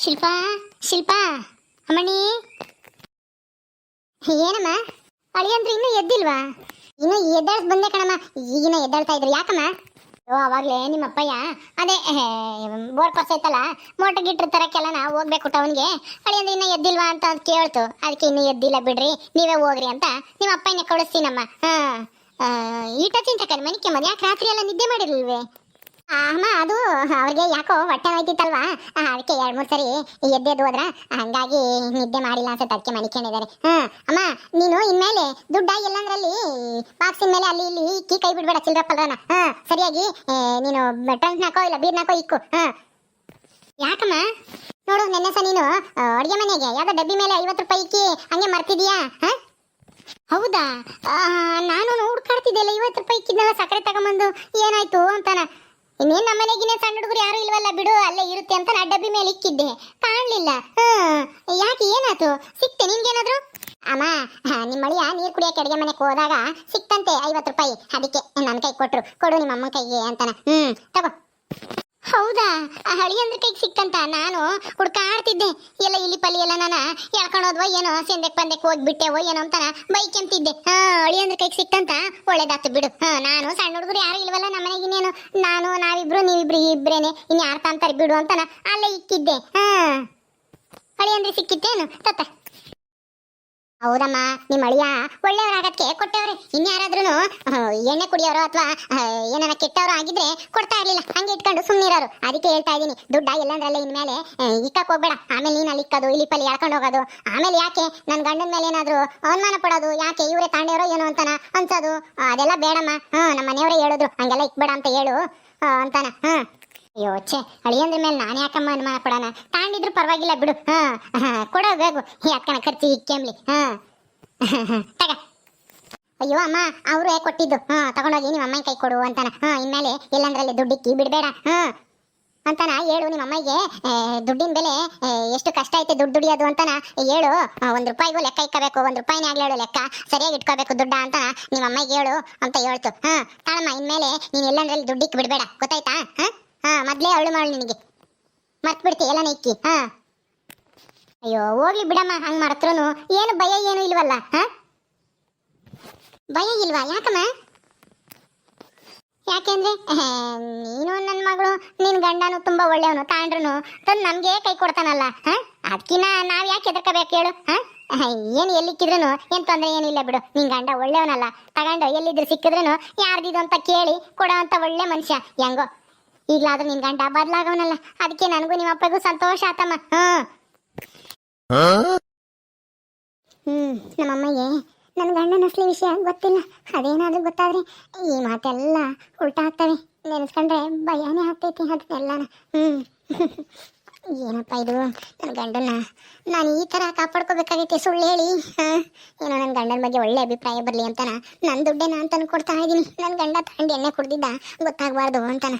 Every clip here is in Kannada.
ಶಿಲ್ಪಾ ಶಿಲ್ಪಾ ಅಮ್ಮಣಿ ಏನಮ್ಮ ಅಳಿಯಂದ್ರೆ ಇನ್ನೂ ಎದ್ದಿಲ್ವಾ? ಇನ್ನು ಎದ್ದಾಳ್ಸ್ ಬಂದೆ ಕಣಮ್ಮ. ಈಗಿನ ಎದ್ದಾಳ್ತಾ ಇದ್ರು ಯಾಕಮ್ಮ? ಅವಾಗ್ಲೇ ನಿಮ್ಮ ಅಪ್ಪಯ್ಯ ಅದೇ ಬೋರ್ ಕೊಸೈತಲ್ಲ ಮೋಟರ್ ಗಿಟ್ರ್ ತರಕ್ಕೆಲ್ಲ ಹೋಗ್ಬೇಕು ಟೌನ್ಗೆ. ಅಳಿಯಂದ್ರೆ ಇನ್ನೂ ಎದ್ದಿಲ್ವಾ ಅಂತ ಕೇಳ್ತು. ಅದಕ್ಕೆ ಇನ್ನೂ ಎದ್ದಿಲ್ಲ ಬಿಡ್ರಿ, ನೀವೇ ಹೋಗ್ರಿ ಅಂತ ನಿಮ್ಮ ಅಪ್ಪಯ್ಯನ ಕಳಿಸ್ತೀನಮ್ಮ. ಈಟ ಚಿಂತಕರಿ ಮನಿಕೆ ಮದ್ ಯಾಕೆ ರಾತ್ರಿ ಎಲ್ಲ ನಿದ್ದೆ ಮಾಡಿರ್ಲಿಲ್ವೇ? ಅಮ್ಮ ಅದು ಅವ್ರಿಗೆ ಯಾಕೋ ಹೊಟ್ಟೆ ಹೋಯ್ತಿತ್ತಲ್ವಾ, ಅದಕ್ಕೆ 2-3 ಸರಿ ಎದ್ದೆದ್ದು ಹೋದ್ರ, ಹಂಗಾಗಿ ನಿದ್ದೆ ಮಾಡಿಲ್ಲ ಅನ್ಸುತ್ತೆ, ಅದಕ್ಕೆ ಮನಿಕೊಂಡಿದ್ದಾರೆ. ಅಮ್ಮ ನೀನು ಇನ್ಮೇಲೆ ದುಡ್ಡ ಎಲ್ಲಂದ್ರಲ್ಲಿ ಬಾಕ್ಸಿನ ಮೇಲೆ ಅಲ್ಲಿ ಇಲ್ಲಿ ಇಕ್ಕಿ ಕೈ ಬಿಡ್ಬೇಡ, ಚಿಲ್ಡ್ರ ಪಲ್ರನ. ಸರಿಯಾಗಿ ನೀನು ಟ್ರಂಕ್ ನಾಕೋ ಇಲ್ಲ ಬೀರ್ನಾಕೋ ಇಕ್ಕು. ಯಾಕಮ್ಮ? ನೋಡು ನೆನ್ನೆ ಸಹ ನೀನು ಅಡುಗೆ ಮನೆಗೆ ಯಾವ್ದೋ ಡಬ್ಬಿ ಮೇಲೆ 50 ರೂಪಾಯಿ ಇಕ್ಕಿ ಹಂಗೆ ಮರ್ತಿದೀಯಾ? ಹೌದಾ? ನಾನು ಹುಡ್ಕಾಡ್ತಿದ್ದೆಲ್ಲ 50 ರೂಪಾಯಿ ಇಕ್ಕಿದ್ನಲ್ಲ ಸಕ್ಕರೆ ತಗೊಂಬಂದು, ಏನಾಯ್ತು ಅಂತಾನ. ಇನ್ನೇನು ನಮ್ಮನೆಗಿನೇ ಸಣ್ಣ ಹುಡುಗರು ಯಾರು ಇಲ್ವಲ್ಲ ಬಿಡು, ಅಲ್ಲೇ ಇರುತ್ತೆ ಅಂತ ನಾ ಡಬ್ಬಿ ಮೇಲೆ ಇಕ್ಕಿದ್ದೆ, ಕಾಣಲಿಲ್ಲ. ಯಾಕೆ ಏನಾಯ್ತು? ಸಿಕ್ತೆ ನಿನ್ಗೇನಾದ್ರು? ಅಮ್ಮ ನಿಮ್ಮ ಅಳಿಯ ನೀರು ಕುಡಿಯೋಕೆ ಅಡುಗೆ ಮನೆಗೆ ಹೋದಾಗ ಸಿಕ್ತಂತೆ 50 ರೂಪಾಯಿ, ಅದಕ್ಕೆ ನನ್ನ ಕೈ ಕೊಟ್ರು, ಕೊಡು ನಿಮ್ಮ ಅಮ್ಮನ ಕೈಗೆ ಅಂತಾನ. ತಗೋ. ಹೌದಾ? ಅಳಿಯಂದ್ರ ಕೈಗೆ ಸಿಕ್ತಂತ. ನಾನು ಹುಡ್ಕಾಡ್ತಿದ್ದೆ, ಎಲ್ಲ ಇಲ್ಲಿ ಪಲ್ಲಿ ಎಲ್ಲ ನಾನು ಎಳ್ಕೊಂಡೋದ್ವೋ ಏನೋ, ಸಂದೆಕ್ ಪಂದೆಕ್ ಹೋಗ್ಬಿಟ್ಟೆವೋ ಏನೋ ಅಂತಾನ ಬೈಕೆಂತಿದ್ದೆ. ಅಳಿಯಂದ್ರ ಕೈಗೆ ಸಿಕ್ತಂತ, ಒಳ್ಳೇದಾತು ಬಿಡು. ನಾನು ಸಣ್ಣ ಹುಡುಗರು ಯಾರು ಇಲ್ವಲ್ಲ ನಮ್ಮನೆಗಿನೇನು, ನಾವಿಬ್ರು ನೀವಿಬ್ರು ಇಬ್ರೇನೆ, ಇನ್ ಯಾರು ತಾಂತಾರೆ ಬಿಡು ಅಂತಾನ ಅಲ್ಲೇ ಇಕ್ಕಿದ್ದೆ. ಅಳಿಯಂದ್ರೆ ಸಿಕ್ಕಿತ್ತೇನು ತತ್ತ? ಹೌದಮ್ಮ, ನಿಮ್ಮ ಅಳಿಯ ಒಳ್ಳೆಯವರಾಗಕ್ಕೆ ಕೊಟ್ಟವ್ರೆ. ಇನ್ಯಾರಾದ್ರೂ ಎಣ್ಣೆ ಕುಡಿಯೋರು ಅಥವಾ ಏನಾರ ಕೆಟ್ಟವರು ಆಗಿದ್ರೆ ಕೊಡ್ತಾ ಇರ್ಲಿಲ್ಲ, ಹಂಗೆ ಇಟ್ಕೊಂಡು ಸುಮ್ಮನಿರೋರು. ಅದಕ್ಕೆ ಹೇಳ್ತಾ ಇದೀನಿ, ದುಡ್ಡ ಎಲ್ಲಂದ್ರಲ್ಲೇ ಇನ್ಮೇಲೆ ಇಕ್ಕಕ್ಕೆ ಹೋಗ್ಬೇಡ. ಆಮೇಲೆ ನೀನು ಅಲ್ಲಿ ಇಕ್ಕೋದು, ಇಲ್ಲಿ ಪಲ್ಲಿ ಎಳ್ಕೊಂಡು ಹೋಗೋದು, ಆಮೇಲೆ ಯಾಕೆ ನನ್ನ ಗಂಡನ ಮೇಲೆ ಏನಾದ್ರು ಅನುಮಾನ ಪಡೋದು, ಯಾಕೆ ಇವರೇ ತಾಂಡಿಯವರೋ ಏನೋ ಅಂತಾನ ಅನ್ಸೋದು, ಅದೆಲ್ಲ ಬೇಡಮ್ಮ. ನಮ್ಮ ಮನೆಯವರೇ ಹೇಳಿದ್ರು ಹಂಗೆಲ್ಲ ಇಕ್ಬೇಡ ಅಂತ ಹೇಳು ಅಂತಾನ. ಅಯ್ಯೋ ಛೇ, ಅಳಿಯಂದ್ರ ಮೇಲೆ ನಾನು ಯಾಕಮ್ಮ ಅನುಮಾನ ಪಡೋಣ, ತಾಂಡಿದ್ರು ಪರವಾಗಿಲ್ಲ ಬಿಡು. ಕೊಡೋಬೇಕು ಯಾಕನ ಖರ್ಚು ಇಕ್ಕೆಂಬ್ಲಿ. ತಗ. ಅಯ್ಯೋ ಅಮ್ಮ, ಅವರೇ ಕೊಟ್ಟಿದ್ದು, ತಗೊಂಡೋಗಿ ನಿಮ್ಮ ಅಮ್ಮನ ಕೈ ಕೊಡು ಅಂತಾನ. ಇನ್ಮೇಲೆ ಎಲ್ಲಂದ್ರಲ್ಲಿ ದುಡ್ಡಿಕ್ಕಿ ಬಿಡಬೇಡ ಅಂತಾನ ಹೇಳು ನಿಮ್ಮ ಅಮ್ಮಗೆ. ದುಡ್ಡಿನ ಬೆಲೆ ಎಷ್ಟು ಕಷ್ಟ ಐತೆ ದುಡ್ಡು ದುಡಿಯೋದು ಅಂತಾನ ಹೇಳು. 1 ರೂಪಾಯಿಗೂ ಲೆಕ್ಕ ಇಕ್ಕಬೇಕು, 1 ರೂಪಾಯಿನೇ ಆಗ್ಲಿ ಹೇಳು ಲೆಕ್ಕ, ಸರಿಯಾಗಿ ಇಟ್ಕೋಬೇಕು ದುಡ್ಡ ಅಂತಾನ ನಿಮ್ಮ ಅಮ್ಮಗೆ ಹೇಳು ಅಂತ ಹೇಳ್ತು. ತಾಳಮ್ಮ, ಇನ್ಮೇಲೆ ನೀನು ಎಲ್ಲಂದ್ರಲ್ಲಿ ದುಡ್ಡಿಕ್ಕಿ ಬಿಡಬೇಡ, ಗೊತ್ತಾಯ್ತಾ? ಮೊದ್ಲೇ ಅವಳು ಮಾಡು, ನಿನಗೆ ಮರ್ತ್ ಬಿಡ್ತಿ ಎಲ್ಲನೇ ಇಕ್ಕಿ. ಅಯ್ಯೋ ಹೋಗ್ಲಿ ಬಿಡಮ್ಮ, ಹಂಗ್ ಮಾಡಿದ್ರು ಏನು ಭಯ ಏನು ಇಲ್ವಲ್ಲ? ಭಯ ಇಲ್ವಾ? ಯಾಕಮ್ಮ? ಯಾಕೆಂದ್ರೆ ನೀನು ನನ್ನ ಮಗಳು, ನಿನ್ ಗಂಡನು ತುಂಬಾ ಒಳ್ಳೆಯವನು, ತಾಂಡ್ರು ತಂದು ನಮ್ಗೆ ಕೈ ಕೊಡ್ತಾನಲ್ಲ, ಅದಕ್ಕಿನ್ನ ನಾವ್ ಯಾಕೆ ಎದರ್ಕೋಬೇಕು ಹೇಳು? ಏನು ಎಲ್ಲಿಕ್ಕಿದ್ರು ಏನ್ ತೊಂದ್ರೆ ಏನಿಲ್ಲ ಬಿಡು, ನಿನ್ ಗಂಡ ಒಳ್ಳೆಯವನಲ್ಲ, ತಗೊಂಡು ಎಲ್ಲಿದ್ರು ಸಿಕ್ಕಿದ್ರು ಯಾರ್ದಿದು ಅಂತ ಕೇಳಿ ಕೊಡೋ ಅಂತ ಒಳ್ಳೆ ಮನುಷ್ಯ. ಹೆಂಗೋ ಈಗ್ಲಾದ್ರೂ ನಿನ್ ಗಂಡ ಬದ್ಲಾಗವನಲ್ಲ, ಅದಕ್ಕೆ ನನಗೂ ನಿಮ್ಮ ಅಪ್ಪಗೂ ಸಂತೋಷ ಆತಮ್ಮ. ನಮ್ಮಮ್ಮಗೆ ನನ್ನ ಗಂಡನ ಅಸಲಿ ವಿಷಯ ಗೊತ್ತಿಲ್ಲ, ಅದೇನಾದ್ರೂ ಗೊತ್ತಾದ್ರೆ ಈ ಮಾತೆಲ್ಲ ಉಲ್ಟಾ ಆಗ್ತವೆ. ನೆನೆಸ್ಕೊಂಡ್ರೆ ಭಯನೇ ಆಗ್ತೈತಿ ಅದನ್ನೆಲ್ಲನ. ಏನಪ್ಪ ಇದು, ನನ್ನ ಗಂಡನ ನಾನು ಈ ಥರ ಕಾಪಾಡ್ಕೋಬೇಕಾಗೈತೆ ಸುಳ್ಳು ಹೇಳಿ. ಏನೋ ನನ್ನ ಗಂಡನ ಬಗ್ಗೆ ಒಳ್ಳೆ ಅಭಿಪ್ರಾಯ ಬರಲಿ ಅಂತಾನ ನನ್ನ ದುಡ್ಡೇನ ಅಂತ ಕೊಡ್ತಾ ಇದ್ದೀನಿ. ನನ್ನ ಗಂಡ ತಗೊಂಡು ಎಣ್ಣೆ ಕುಡ್ದಿದ್ದ ಗೊತ್ತಾಗಬಾರ್ದು ಅಂತಾನ.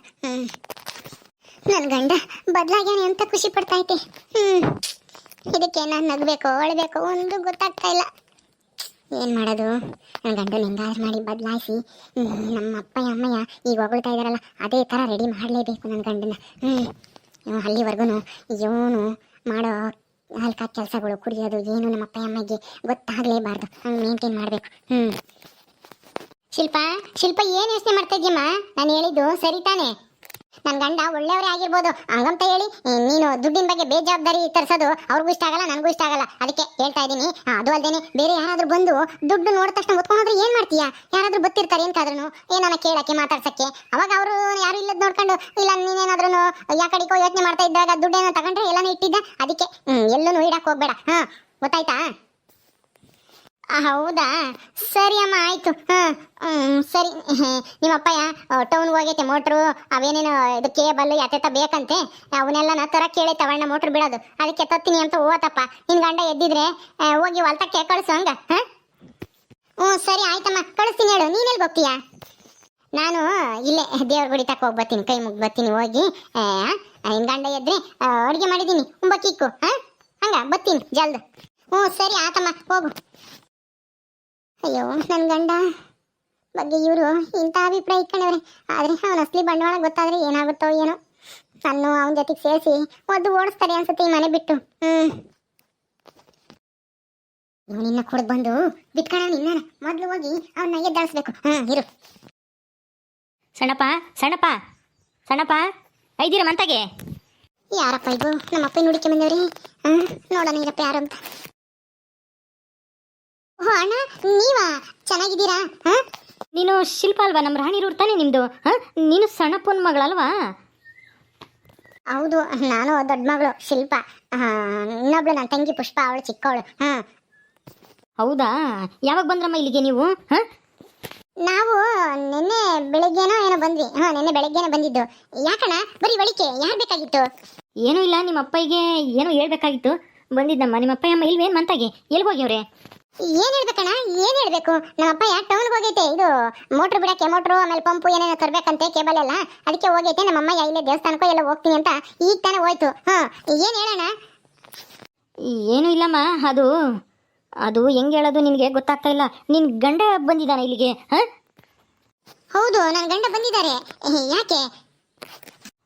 ನನ್ನ ಗಂಡ ಬದಲಾಗ್ಯಾನೆ ಅಂತ ಖುಷಿ ಪಡ್ತೈತೆ. ಇದಕ್ಕೆ ನಾನು ನಗಬೇಕು ಅಳಬೇಕು ಒಂದು ಗೊತ್ತಾಗ್ತಾ ಇಲ್ಲ. ಏನು ಮಾಡೋದು? ನನ್ನ ಗಂಡನ ಹೆಂಗಾದ್ರು ಮಾಡಿ ಬದಲಾಯಿಸಿ ನಮ್ಮ ಅಪ್ಪಯ್ಯ ಅಮ್ಮಯ್ಯ ಈಗ ಹೊಗಳ್ತಾ ಇದ್ದಾರಲ್ಲ ಅದೇ ಥರ ರೆಡಿ ಮಾಡಲೇಬೇಕು ನನ್ನ ಗಂಡನ. ಅಲ್ಲಿವರೆಗೂ ಇವನು ಮಾಡೋ ಹಲ್ಕ ಕೆಲಸಗಳು ಕುಡಿಯೋದು ಏನು ನಮ್ಮ ಅಪ್ಪಯ್ಯ ಅಮ್ಮಗೆ ಗೊತ್ತಾಗಲೇಬಾರ್ದು, ಹಂಗೆ ಮೇಂಟೈನ್ ಮಾಡಬೇಕು. ಶಿಲ್ಪ ಏನು ಯೋಚನೆ ಮಾಡ್ತಾ ಇದ್ದೀಯಮ್ಮ? ನಾನು ಹೇಳಿದ್ದು ಸರಿ ತಾನೆ? ನನ್ನ ಗಂಡ ಒಳ್ಳೆಯವರೇ ಆಗಿರ್ಬೋದು, ಹಂಗಂತ ಹೇಳಿ ನೀನು ದುಡ್ಡಿನ ಬಗ್ಗೆ ಬೇಜವಾಬ್ದಾರಿ ತರಿಸೋದು ಅವ್ರಿಗೂ ಇಷ್ಟ ಆಗಲ್ಲ, ನನಗೂ ಇಷ್ಟ ಆಗಲ್ಲ. ಅದಕ್ಕೆ ಹೇಳ್ತಾ ಇದ್ದೀನಿ. ಅದು ಅಲ್ಲದೇನೆ ಬೇರೆ ಯಾರಾದ್ರೂ ಬಂದು ದುಡ್ಡು ನೋಡಿದ ತಕ್ಷಣ ಹೊತ್ಕೊಂಡ್ರೆ ಏನು ಮಾಡ್ತೀಯಾ? ಯಾರಾದ್ರೂ ಗೊತ್ತಿರ್ತಾರೆ ಏನ್ಕಾದ್ರೂ ಏನಾನ ಕೇಳಕ್ಕೆ ಮಾತಾಡ್ಸಕ್ಕೆ, ಅವಾಗ ಅವರು ಯಾರು ಇಲ್ಲದ್ ನೋಡ್ಕೊಂಡು ಇಲ್ಲ ನೀನೇನಾದ್ರೂ ಯಾಕಡಿಕೋ ಯೋಚನೆ ಮಾಡ್ತಾ ಇದ್ದಾಗ ದುಡ್ಡೇನೋ ತಗೊಂಡ್ರೆ ಎಲ್ಲಾನು ಇಟ್ಟಿದ್ದ. ಅದಕ್ಕೆ ಎಲ್ಲೂ ಇಡಕ್ಕೆ ಹೋಗ್ಬೇಡ, ಗೊತ್ತಾಯ್ತಾ? ಹೌದಾ, ಸರಿ ಅಮ್ಮ, ಆಯ್ತು. ಸರಿ. ನಿಮ್ಮಪ್ಪಯ್ಯ ಟೌನ್ಗೆ ಹೋಗೈತೆ, ಮೋಟ್ರು ಅವೇನೇನು ಇದು ಕೇಬಲ್ ಯಾತೆತ್ತ ಬೇಕಂತೆ, ಅವನ್ನೆಲ್ಲ ತರ ಕೇಳಿ ತವಣ್ಣ ಮೋಟ್ರ್ ಬಿಡೋದು, ಅದಕ್ಕೆ ತತ್ತೀನಿ ಅಂತ ಹೋತಪ್ಪ. ನಿನ್ ಗಂಡ ಎದ್ದಿದ್ರೆ ಹೋಗಿ ಹೊಲ್ತಕ್ಕೆ ಕಳಿಸು ಹಂಗ. ಸರಿ ಆಯ್ತಮ್ಮ, ಕಳಿಸ್ತೀನಿ ಹೇಳು. ನೀನೆಲ್ಲಿ ಹೋಗ್ತೀಯಾ? ನಾನು ಇಲ್ಲೇ ದೇವ್ರ ಗುಡಿ ತಕ್ಕ ಹೋಗಿ ಬರ್ತೀನಿ, ಕೈ ಮುಗಿ ಬರ್ತೀನಿ ಹೋಗಿ. ನಿನ್ ಗಂಡ ಎದ್ರೆ ಅಡುಗೆ ಮಾಡಿದ್ದೀನಿ, ಉಂಬಕ್ಕಿಕ್ಕು. ಹಂಗ ಬರ್ತೀನಿ ಜಲ್ದು. ಸರಿ ಆತಮ್ಮ, ಹೋಗು. ಅಯ್ಯೋ, ನನ್ನ ಗಂಡ ಬಗ್ಗೆ ಇವರು ಇಂಥ ಅಭಿಪ್ರಾಯ ಇಟ್ಕೊಂಡವ್ರೆ, ಆದರೆ ಅವನ ಅಸಲಿ ಬಂಡವಾಳ ಗೊತ್ತಾದರೆ ಏನಾಗುತ್ತೋ ಏನೋ. ನಾನು ಅವನ ಜೊತೆಗೆ ಸೇರಿಸಿ ಒದ್ದು ಓಡಿಸ್ತಾರೆ ಅನ್ಸುತ್ತೆ ಈ ಮನೆ ಬಿಟ್ಟು. ನಿನ್ನ ಕುಡ್ದು ಬಂದು ಬಿಟ್ಕಣ ನಿನ್ನ ಮೊದ್ಲು ಹೋಗಿ ಅವನ್ನ ಎದ್ದಾಳಿಸ್ಬೇಕು. ಇರು. ಸಣ್ಣಪ್ಪ ಸಣ್ಣಪ್ಪ ಸಣ್ಣಪ್ಪ ಐದಿರ ಮಂತಾಗೆ ಯಾರಪ್ಪ ಇದು? ನಮ್ಮಪ್ಪ ನುಡಿಕೆ ಬಂದವ್ರಿ. ನೋಡೋಣ ಇರಪ್ಪ ಯಾರು ಅಂತ. ಓ ಅಣ್ಣ, ನೀವಾ? ಚೆನ್ನಾಗಿದ್ದೀರಾ? ನೀನು ಶಿಲ್ಪ ಅಲ್ವಾ? ನಮ್ಮ ರಾಣಿ ರೂಢ ತಾನೆ ನಿಮ್ದು? ನೀನು ಸಣ್ಣಪ್ಪನ ಮಗಳಲ್ವಾ? ಹೌದು, ನಾನು ದೊಡ್ಡ ಮಗಳು ಶಿಲ್ಪ. ಇನ್ನೊಬ್ಳು ನನ್ನ ತಂಗಿ ಪುಷ್ಪ, ಅವಳು ಚಿಕ್ಕವಳು. ಹೌದಾ? ಯಾವಾಗ ಬಂದ್ರಮ್ಮ ಇಲ್ಲಿಗೆ ನೀವು? ನಾವು ನಿನ್ನೆ ಬೆಳಿಗ್ಗೆನೋ ಏನೋ ಬಂದ್ವಿ. ನಿನ್ನೆ ಬೆಳಿಗ್ಗೆನೆ ಬಂದಿದ್ದು. ಯಾಕಣ್ಣ ಬರೀ ಒಳಿಕೆ? ಯಾರು ಬೇಕಾಗಿತ್ತು? ಏನೂ ಇಲ್ಲ, ನಿಮ್ಮ ಅಪ್ಪಗೆ ಏನೋ ಹೇಳ್ಬೇಕಾಗಿತ್ತು, ಬಂದಿದ್ದಮ್ಮ. ನಿಮ್ಮ ಅಪ್ಪ ಅಮ್ಮ ಇಲ್ವೇನು ಮಂತಾಗೆ? ಎಲ್ಲಿಗೆ ಹೋಗ್ಯವ್ರೆ? ಏನ್ ಹೇಳ್ಬೇಕಣ್ಣ? ಏನ್ ಹೇಳ್ಬೇಕು? ನಮ್ಮ ಅಪ್ಪ ಟೌನ್ಗೆ ಹೋಗೈತೆ. ಇದು ಮೋಟ್ರ್ ಬಿಡಕ್ಕೆ, ಮೋಟ್ರು ಆಮೇಲೆ ಪಂಪು ಏನೇನೋ ತರ್ಬೇಕಂತೆ, ಕೇಬಲ್ ಎಲ್ಲ. ಅದಕ್ಕೆ ಹೋಗೈತೆ. ನಮ್ಮಮ್ಮ ಇಲ್ಲೇ ದೇವಸ್ಥಾನಕ್ಕೋ ಎಲ್ಲ ಹೋಗ್ತೀನಿ ಅಂತ ಈಗ ತಾನೇ ಹೋಯ್ತು. ಏನ್ ಹೇಳೋಣ? ಏನೂ ಇಲ್ಲಮ್ಮ, ಅದು ಹೆಂಗೆ ಹೇಳೋದು ನಿನಗೆ ಗೊತ್ತಾಗ್ತಾ ಇಲ್ಲ. ನಿನ್ನ ಗಂಡ ಬಂದಿದ್ದಾನೆ ಇಲ್ಲಿಗೆ? ಹೌದು, ನನ್ನ ಗಂಡ ಬಂದಿದ್ದಾರೆ. ಯಾಕೆ?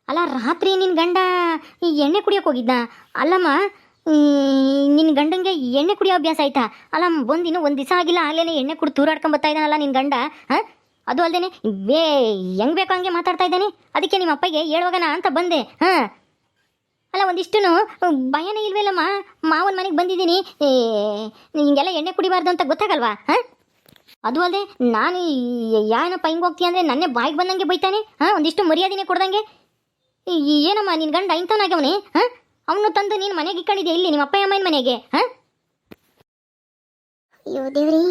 ಅಲ್ಲ, ರಾತ್ರಿ ನಿನ್ನ ಗಂಡ ಈ ಎಣ್ಣೆ ಕುಡಿಯೋಕೆ ಹೋಗಿದ್ದ ಅಲ್ಲಮ್ಮ? ನಿನ್ನ ಗಂಡಂಗೆ ಎಣ್ಣೆ ಕುಡಿಯೋ ಅಭ್ಯಾಸ ಆಯ್ತಾ? ಅಲ್ಲ, ಬಂದಿನ್ನು ಒಂದು ದಿವಸ ಆಗಿಲ್ಲ, ಆಗಲೇ ಎಣ್ಣೆ ಕುಡಿ ತೂರಾಡ್ಕೊಂಡು ಬರ್ತಾ ಇದ್ದಾನಲ್ಲ ನಿನ್ನ ಗಂಡ. ಅದು ಅಲ್ಲದೆ ಹೆಂಗೆ ಬೇಕೋ ಹಂಗೆ ಮಾತಾಡ್ತಾ ಇದ್ದಾನೆ. ಅದಕ್ಕೆ ನಿಮ್ಮ ಅಪ್ಪಗೆ ಹೇಳುವಾಗನ ಅಂತ ಬಂದೆ. ಅಲ್ಲ, ಒಂದಿಷ್ಟು ಭಯನೇ ಇಲ್ವಲ್ಲಮ್ಮ? ಮಾವನ ಮನೆಗೆ ಬಂದಿದ್ದೀನಿ, ಹಿಂಗೆಲ್ಲ ಎಣ್ಣೆ ಕುಡಿಬಾರ್ದು ಅಂತ ಗೊತ್ತಾಗಲ್ವಾ? ಅದು ಅಲ್ಲದೆ ನಾನು ಏನಪ್ಪ ಹಿಂಗೆ ಹೋಗ್ತೀಯ ಅಂದರೆ ನನ್ನೇ ಬಾಯಿಗೆ ಬಂದಂಗೆ ಬೈತಾನೆ. ಒಂದಿಷ್ಟು ಮರ್ಯಾದೆನೇ ಕೊಡ್ದಂಗೆ. ಏನಮ್ಮ ನಿನ್ನ ಗಂಡ ಇಂಥವನಾಗ್ಯವನೇ? ಅವನು ತಂದು ನೀನು ಮನೆಗೆ ಇಟ್ಕೊಂಡಿದ್ಯಾ ಇಲ್ಲಿ ನಿಮ್ಮ ಅಪ್ಪ ಅಮ್ಮನ ಮನೆಗೆ? ಅಯ್ಯೋ ದೇವ್ರಿ,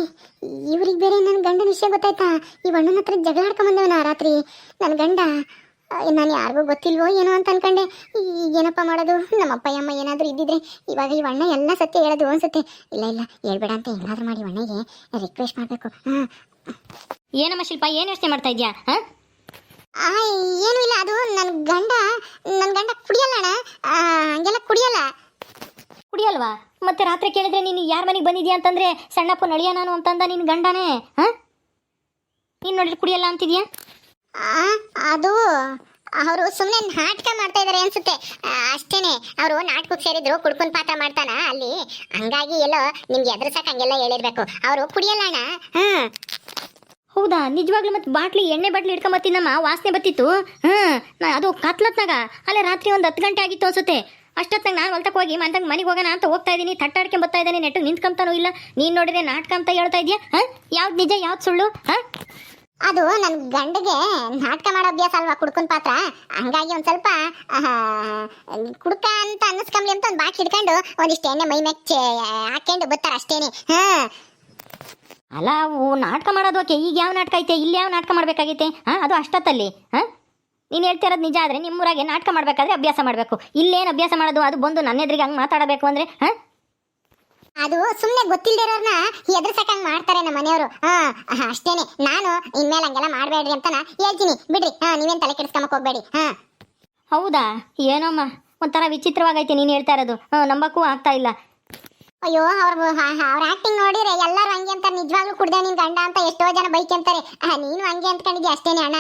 ಇವ್ರಿಗೆ ಬೇರೆ ನನ್ನ ಗಂಡನ ವಿಷಯ ಗೊತ್ತಾಯ್ತಾ? ಈ ಅಣ್ಣನ ಹತ್ರ ಜಗಳ ಆಡ್ಕೊಂಬಂದವನ ರಾತ್ರಿ ನನ್ನ ಗಂಡ. ನಾನು ಯಾರಿಗೂ ಗೊತ್ತಿಲ್ವೋ ಏನೋ ಅಂತ ಅನ್ಕೊಂಡೆ. ಏನಪ್ಪ ಮಾಡೋದು? ನಮ್ಮ ಅಪ್ಪ ಅಮ್ಮ ಏನಾದರೂ ಇದ್ದಿದ್ರೆ ಇವಾಗ ಈ ಅಣ್ಣ ಎಲ್ಲ ಸತ್ಯ ಹೇಳೋದು ಅನ್ಸುತ್ತೆ. ಇಲ್ಲ ಹೇಳ್ಬೇಡ ಅಂತ ಏನಾದರೂ ಮಾಡಿ ಅಣ್ಣಗೆ ರಿಕ್ವೆಸ್ಟ್ ಮಾಡಬೇಕು. ಏನಮ್ಮ ಶಿಲ್ಪ, ಏನು ಯೋಚನೆ ಮಾಡ್ತಾ ಇದೆಯಾ? ಏನೂ ಇಲ್ಲ, ಅದು ನನ್ನ ಗಂಡ ಕುಡಿಯಲ್ಲ ಅಣ್ಣ, ಹಂಗೆಲ್ಲ ಕುಡಿಯಲ್ವಾ? ಮತ್ತೆ ರಾತ್ರಿ ಕೇಳಿದ್ರೆ ನೀನು ಯಾರ ಮನೆಗೆ ಬಂದಿದ್ಯಾ ಅಂತಂದ್ರೆ ಸಣ್ಣಪ್ಪ ನಳಿಯ ನಾನು ಅಂತಂದ ನಿನ್ನ ಗಂಡನೇ. ನೀನು ನೋಡಿದ್ರೆ ಕುಡಿಯಲ್ಲ ಅಂತಿದ್ಯಾ? ಅದು ಅವರು ಸುಮ್ಮನೆ ನಾಟಕ ಮಾಡ್ತಾ ಇದಾರೆ ಅನ್ಸುತ್ತೆ, ಅಷ್ಟೇನೆ. ಅವರು ನಾಟಕಕ್ಕೆ ಸೇರಿದ್ರು, ಕುಡ್ಕೊಂಡ್ ಪಾತ್ರ ಮಾಡ್ತಾನ ಅಲ್ಲಿ, ಹಂಗಾಗಿ ಎಲ್ಲೋ ನಿಮ್ಗೆ ಎದುರ್ಸಕ್ ಹಂಗೆಲ್ಲ ಹೇಳಿರ್ಬೇಕು. ಅವರು ಕುಡಿಯಲ್ಲ ಅಣ್ಣ. ಹೌದಾ? ನಿಜವಾಗ್ಲೂ? ಮತ್ತೆ ಎಣ್ಣೆ ಬಾಟ್ಲಿ ಹಿಡ್ಕೊಂಬತ್ತಿನಮ್ಮ, ವಾಸನೆ ಬತ್ತಿತ್ತು. ಅದು ಕತ್ಲತ್ನಾಗ ಅಲ್ಲೇ ರಾತ್ರಿ ಒಂದು 10 ಗಂಟೆ ಆಗಿತ್ತು ಅನ್ಸುತ್ತೆ. ಅಷ್ಟೊತ್ತಾಗ ನಾನು ಹೊಲ್ತಕ್ಕೆ ಹೋಗಿ ಮನೆಗೆ ಹೋಗೋಣ ಅಂತ ಹೋಗ್ತಾ ಇದ್ದೀನಿ, ತಟ್ಟಾಡ್ಕೊಂಡ್ ಬರ್ತಾ ಇದ್ದಾನೆ, ನೆಟ್ಟು ನಿಂತ್ಕೊಂತಾನೂ ಇಲ್ಲ. ನೀನು ನೋಡಿದ್ರೆ ನಾಟಕ ಅಂತ ಹೇಳ್ತಾ ಇದೆಯಾ? ಯಾವ್ದು ನಿಜ ಯಾವ್ದು ಸುಳ್ಳು? ಅದು ನನ್ನ ಗಂಡಗೆ ನಾಟಕ ಮಾಡೋ ಅಭ್ಯಾಸ ಅಲ್ವಾ, ಕುಡ್ಕೊಂಡ್ ಪಾತ್ರ. ಹಂಗಾಗಿ ಒಂದ್ ಸ್ವಲ್ಪ ಕುಡ್ಕ ಅಂತ ಅನ್ನಿಸ್ಕೊಂಬ್ಲಿ ಅಂತ ಒಂದು ಬಾಟ್ಲಿ ಹಿಡ್ಕೊಂಡು ಒಂದಿಷ್ಟು ಎಣ್ಣೆ ಮೈ ಮೆಚ್ಚೆ ಹಾಕೊಂಡು ಬರ್ತಾರ ಅಷ್ಟೇನೆ. ಅಲ್ಲ, ನಾಟಕ ಮಾಡೋದಕ್ಕೆ ಈಗ ಯಾವ ನಾಟಕ ಐತೆ? ಇಲ್ಲಿ ಯಾವ ನಾಟಕ ಮಾಡ್ಬೇಕಾಗೈತೆ? ಅದು ಅಷ್ಟೊತ್ತಲ್ಲಿ. ನೀನು ಹೇಳ್ತಿರೋದು ನಿಜ ಆದರೆ ನಿಮ್ಮೂರಾಗೆ ನಾಟಕ ಮಾಡಬೇಕಾದ್ರೆ ಅಭ್ಯಾಸ ಮಾಡಬೇಕು. ಇಲ್ಲೇನು ಅಭ್ಯಾಸ ಮಾಡೋದು? ಅದು ಬಂದು ನನ್ನ ಎದುರಿಗೆ ಹಂಗೆ ಮಾತಾಡಬೇಕು ಅಂದರೆ? ಅದು ಸುಮ್ಮನೆ ಗೊತ್ತಿಲ್ದಿರೋರ್ನ ಎದುರ್ಸಕ್ಕಂಗೆ ಮಾಡ್ತಾರೆ ನಮ್ಮ ಮನೆಯವರು. ಅಷ್ಟೇನೆ. ನಾನು ಇನ್ಮೇಲೆ ಹಂಗೆಲ್ಲ ಮಾಡಬೇಡ್ರಿ ಅಂತ ಹೇಳ್ತೀನಿ, ಬಿಡ್ರಿ. ನೀವೇನು ತಲೆ ಕೆಡಿಸ್ಕೊಂಬಕ್ಕೆ ಹೋಗ್ಬೇಡಿ. ಹೌದಾ? ಏನೋಮ್ಮ, ಒಂಥರ ವಿಚಿತ್ರವಾಗೈತೆ ನೀನು ಹೇಳ್ತಾ ಇರೋದು. ನಂಬಕ್ಕೂ ಆಗ್ತಾ ಇಲ್ಲ. ಅಯ್ಯೋ, ಅವ್ರ ಆಕ್ಟಿಂಗ್ ನೋಡಿದ್ರೆ ಎಲ್ಲರೂ ಹಂಗೆ ಅಂತಾರೆ. ನಿಜವಾಗ್ಲೂ ಕುಡ್ದೆ ನಿನ್ ಗಂಡ ಅಂತ ಎಷ್ಟೋ ಜನ ಬೈಕ್ ಅಂತಾರೆ. ನೀನು ಹಂಗೆ ಅಂದ್ಕೊಂಡಿದ್ಯಾ ಅಷ್ಟೇನೆ ಅಣ್ಣ.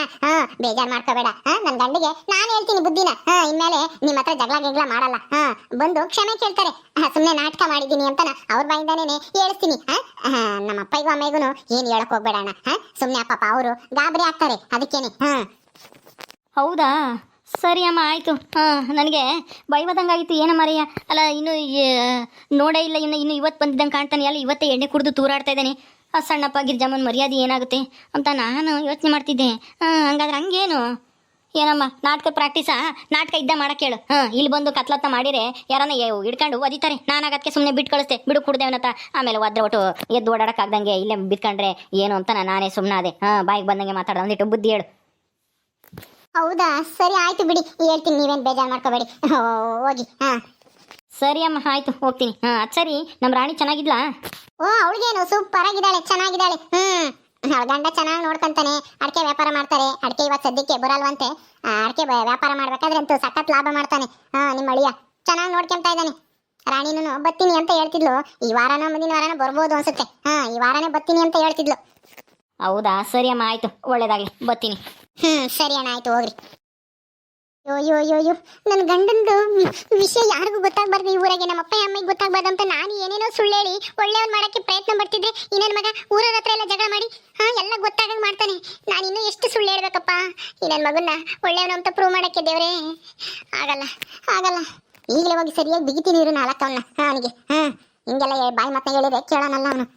ಬೇಜಾರು ಮಾಡ್ಕೋಬೇಡ. ನನ್ನ ಗಂಡಿಗೆ ನಾನು ಹೇಳ್ತೀನಿ ಬುದ್ಧಿನ. ಇನ್ಮೇಲೆ ನಿಮ್ಮ ಹತ್ರ ಜಗಳ ಮಾಡಲ್ಲ. ಬಂದು ಕ್ಷಮೆ ಕೇಳ್ತಾರೆ. ಸುಮ್ಮನೆ ನಾಟಕ ಮಾಡಿದ್ದೀನಿ ಅಂತ ಅವ್ರ ಬಾಯಿಂದಾನೇ ಹೇಳಿಸ್ತೀನಿ. ನಮ್ಮ ಅಪ್ಪಗೂ ಅಮ್ಮಗೂ ಏನು ಹೇಳಕ್ ಹೋಗ್ಬೇಡ ಅಣ್ಣ. ಸುಮ್ಮನೆ ಪಾಪ ಅವರು ಗಾಬರಿ ಆಗ್ತಾರೆ, ಅದಕ್ಕೇನೆ. ಹೌದಾ? ಸರಿ ಅಮ್ಮ, ಆಯಿತು. ನನಗೆ ಬೈವದಂಗಾಗಿತ್ತು. ಏನ ಮರೆಯ? ಅಲ್ಲ, ಇನ್ನು ನೋಡೇ ಇಲ್ಲ, ಇನ್ನು ಇವತ್ತು ಬಂದಿದ್ದಂಗೆ ಕಾಣ್ತಾನೆ. ಅಲ್ಲ, ಇವತ್ತೇ ಎಣ್ಣೆ ಕುಡಿದು ತೂರಾಡ್ತಾ ಇದ್ದಾನೆ. ಆ ಸಣ್ಣಪ್ಪ ಗಿರ್ಜಮ್ಮನ ಮರ್ಯಾದೆ ಏನಾಗುತ್ತೆ ಅಂತ ನಾನು ಯೋಚನೆ ಮಾಡ್ತಿದ್ದೆ. ಹಂಗಾದ್ರೆ ಹಂಗೇನು? ಏನಮ್ಮ, ನಾಟಕ ಪ್ರಾಕ್ಟೀಸಾ? ನಾಟಕ ಇದ್ದ ಮಾಡಕ್ಕೆ ಹೇಳು. ಇಲ್ಲಿ ಬಂದು ಕತ್ಲತ್ತ ಮಾಡಿರೆ ಯಾರನ್ನ ಹಿಡ್ಕೊಂಡು ಒದಿತಾರೆ. ನಾನು ಅದಕ್ಕೆ ಸುಮ್ಮನೆ ಬಿಟ್ಟು ಕಳಿಸ್ತೆ, ಬಿಡು ಕುಡ್ದೇವನತ್ತ. ಆಮೇಲೆ ಒದ್ರೆ ಒಟ್ಟು ಎದ್ದು ಓಡಾಡಕ್ಕಾಗ್ದಂಗೆ ಇಲ್ಲೇ ಬಿಟ್ಕೊಂಡ್ರೆ ಏನು ಅಂತ ನಾನೇ ಸುಮ್ಮನಾದೆ. ಬಾಯಿಗೆ ಬಂದಂಗೆ ಮಾತಾಡೋ, ಒಂದಿಟ್ಟು ಬುದ್ಧಿ ಹೇಳು. ಹೌದಾ? ಸರಿ ಆಯ್ತು ಬಿಡಿ, ಹೇಳ್ತೀನಿ, ನೀವೇನು ಬೇಜಾರು ಮಾಡ್ಕೋಬೇಡಿ. ಹೋಗಿ. ಸರಿ ಅಮ್ಮ, ಆಯ್ತು, ಹೋಗ್ತೀನಿ. ಅದು ಸರಿ, ನಮ್ಮ ರಾಣಿ ಚೆನ್ನಾಗಿದ್ಲಾ? ಓ, ಅವಳಿಗೇನು ಸೂಪರ್ ಆಗಿದ್ದಾಳೆ, ಚೆನ್ನಾಗಿದ್ದಾಳೆ. ಅವಳ ಗಂಡ ಚೆನ್ನಾಗಿ ನೋಡ್ಕೊಂತಾನೆ. ಅಡಿಕೆ ವ್ಯಾಪಾರ ಮಾಡ್ತಾರೆ. ಅಡಿಕೆ ಇವತ್ತು ಸದ್ಯಕ್ಕೆ ಬರಲ್ವಂತೆ. ಅಡಿಕೆ ವ್ಯಾಪಾರ ಮಾಡ್ಬೇಕಾದ್ರೆ ಅಂತೂ ಸಖತ್ ಲಾಭ ಮಾಡ್ತಾನೆ. ನಿಮ್ಮ ಅಳಿಯ ಚೆನ್ನಾಗಿ ನೋಡ್ಕೊಂತಾ ಇದ್ದಾನೆ. ರಾಣಿನೂ ಬರ್ತೀನಿ ಅಂತ ಹೇಳ್ತಿದ್ಲು. ಈ ವಾರನ ಮುಂದಿನ ವಾರನ ಬರ್ಬೋದು ಅನ್ಸುತ್ತೆ. ಈ ವಾರನೇ ಬರ್ತೀನಿ ಅಂತ ಹೇಳ್ತಿದ್ಲು. ಹೌದಾ? ಸರಿ ಅಮ್ಮ, ಆಯ್ತು, ಒಳ್ಳೇದಾಗಲಿ, ಬರ್ತೀನಿ. ಸರಿ ಅಣ್ಣ, ಆಯ್ತು, ಹೋಗ್ರಿ. ಯೋ ಯೋ ಯೋ ಯೋ ನನ್ನ ಗಂಡಂದು ವಿಷಯ ಯಾರಿಗೂ ಗೊತ್ತಾಗಬಾರ್ದು, ಈ ಊರಾಗೆ ನಮ್ಮ ಅಪ್ಪ ಅಮ್ಮಗೆ ಗೊತ್ತಾಗಬಾರ್ದು ಅಂತ ನಾನು ಏನೇನೋ ಸುಳ್ಳು ಹೇಳಿ ಒಳ್ಳೆಯವ್ನು ಮಾಡೋಕ್ಕೆ ಪ್ರಯತ್ನ ಪಡ್ತಿದ್ರೆ ಈ ನನ್ನ ಮಗ ಊರವ್ರ ಹತ್ರ ಎಲ್ಲ ಜಗಳ ಮಾಡಿ ಎಲ್ಲ ಗೊತ್ತಾಗಂಗೆ ಮಾಡ್ತಾನೆ. ನಾನು ಇನ್ನೂ ಎಷ್ಟು ಸುಳ್ಳು ಹೇಳ್ಬೇಕಪ್ಪ ಈ ನನ್ನ ಮಗನ್ನ ಒಳ್ಳೆಯವನು ಅಂತ ಪ್ರೂವ್ ಮಾಡೋಕ್ಕೆ. ದೇವ್ರೇ, ಆಗಲ್ಲ ಆಗಲ್ಲ, ಈಗಲೇ ಹೋಗಿ ಸರಿಯಾಗಿ ಬಿಗಿತೀನಿ ಇರು ನಾಲ್ಕವನ್ನ ಅವನಿಗೆ. ಹಿಂಗೆಲ್ಲ ಬಾಯಿ ಮಾತನ್ನ ಹೇಳಿದ್ರೆ ಕೇಳೋಣಲ್ಲ ಅವನು.